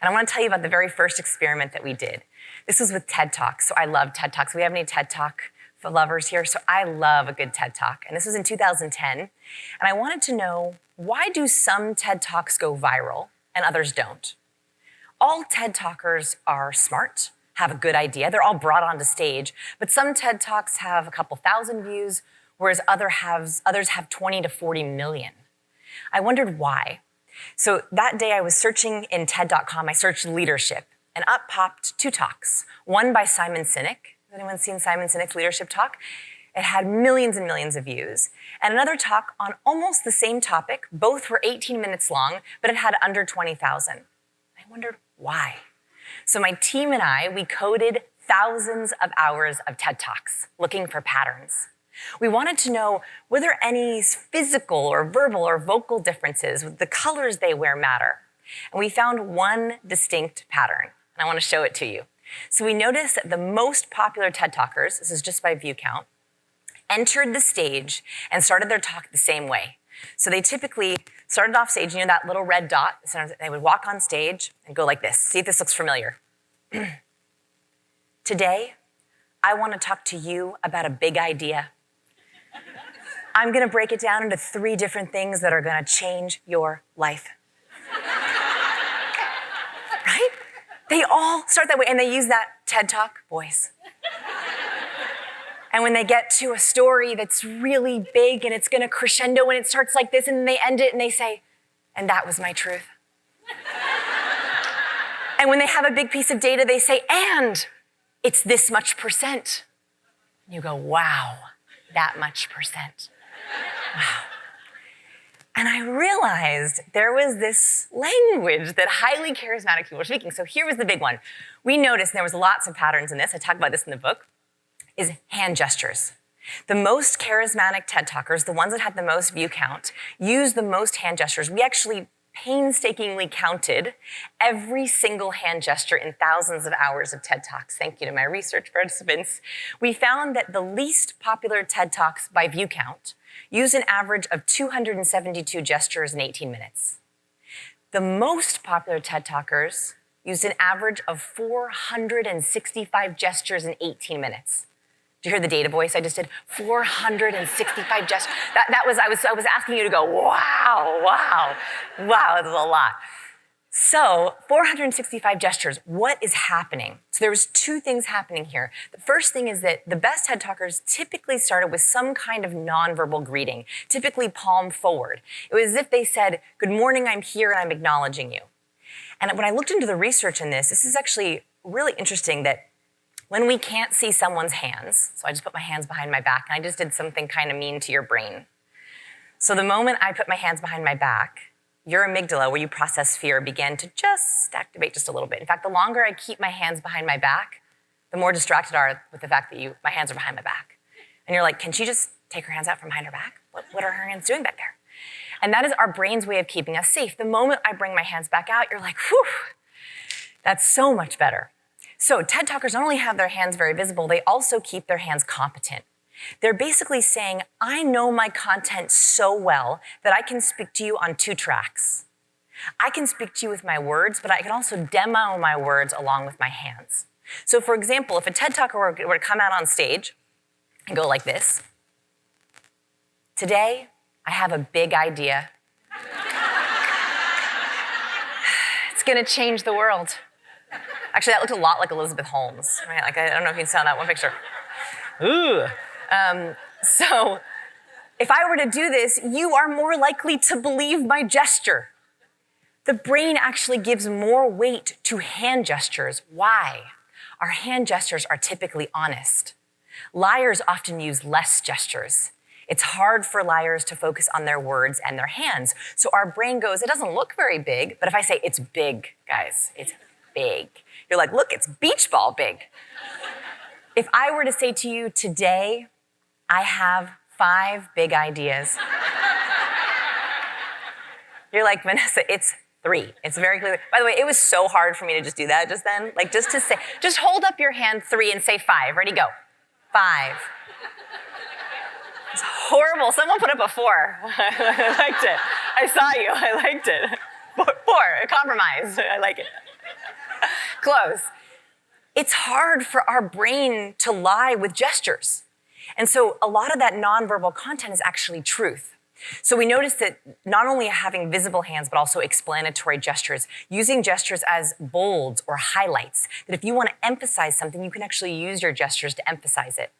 And I want to tell you about the very first experiment that we did. This was with TED Talks. So I love TED Talks. We have any TED Talk lovers here? So I love a good TED Talk. And this was in 2010. And I wanted to know, why do some TED Talks go viral and others don't? All TED Talkers are smart, have a good idea. They're all brought onto stage. But some TED Talks have a couple thousand views, whereas others have 20 to 40 million. I wondered why. So that day I was searching in TED.com, I searched leadership, and up popped 2 talks. One by Simon Sinek. Has anyone seen Simon Sinek's leadership talk? It had millions and millions of views. And another talk on almost the same topic. Both were 18 minutes long, but it had under 20,000. I wondered why. So my team and I, we coded thousands of hours of TED Talks looking for patterns. We wanted to know, were there any physical or verbal or vocal differences with the colors they wear matter? And we found one distinct pattern, and I want to show it to you. So we noticed that the most popular TED Talkers, this is just by view count, entered the stage and started their talk the same way. So they typically started off stage, you know that little red dot? They would walk on stage and go like this. See if this looks familiar. Today, I want to talk to you about a big idea. I'm going to break it down into 3 different things that are going to change your life. Right? They all start that way, and they use that TED Talk voice. And when they get to a story that's really big and it's going to crescendo and it starts like this, and then they end it and they say, and that was my truth. And when they have a big piece of data, they say, and it's this much percent. And you go, wow, that much percent. Wow. And I realized there was this language that highly charismatic people were speaking. So here was the big one. We noticed, and there was lots of patterns in this, I talk about this in the book, is hand gestures. The most charismatic TED Talkers, the ones that had the most view count, used the most hand gestures. We actually painstakingly counted every single hand gesture in thousands of hours of TED Talks. Thank you to my research participants. We found that the least popular TED Talks by view count used an average of 272 gestures in 18 minutes. The most popular TED Talkers used an average of 465 gestures in 18 minutes. Did you hear the data voice I just did? 465 gestures. I was asking you to go, wow, that was a lot. So 465 gestures, what is happening? So there was 2 things happening here. The first thing is that the best TED Talkers typically started with some kind of nonverbal greeting, typically palm forward. It was as if they said, good morning, I'm here and I'm acknowledging you. And when I looked into the research in this is actually really interesting that when we can't see someone's hands, so I just put my hands behind my back, and I just did something kind of mean to your brain. So the moment I put my hands behind my back, your amygdala, where you process fear, began to just activate just a little bit. In fact, the longer I keep my hands behind my back, the more distracted I are with the fact that my hands are behind my back. And you're like, can she just take her hands out from behind her back? What are her hands doing back there? And that is our brain's way of keeping us safe. The moment I bring my hands back out, you're like, whew, that's so much better. So TED Talkers not only have their hands very visible, they also keep their hands competent. They're basically saying, I know my content so well that I can speak to you on 2 tracks. I can speak to you with my words, but I can also demo my words along with my hands. So for example, if a TED Talker were to come out on stage and go like this, today, I have a big idea. It's gonna change the world. Actually, that looked a lot like Elizabeth Holmes, right? Like, I don't know if you saw that one picture. Ooh. So if I were to do this, you are more likely to believe my gesture. The brain actually gives more weight to hand gestures. Why? Our hand gestures are typically honest. Liars often use less gestures. It's hard for liars to focus on their words and their hands. So our brain goes, it doesn't look very big, but if I say it's big, guys, it's big. You're like, look, it's beach ball big. If I were to say to you today, I have 5 big ideas. You're like, Vanessa, it's 3. It's very clear. By the way, it was so hard for me to just do that just then. Like just to say, just hold up your hand 3 and say 5. Ready, go. 5. It's horrible. Someone put up a 4. I liked it. I saw you. I liked it. 4, a compromise. I like it. close. It's hard for our brain to lie with gestures. And so a lot of that nonverbal content is actually truth. So we notice that not only having visible hands, but also explanatory gestures, using gestures as bolds or highlights, that if you want to emphasize something, you can actually use your gestures to emphasize it.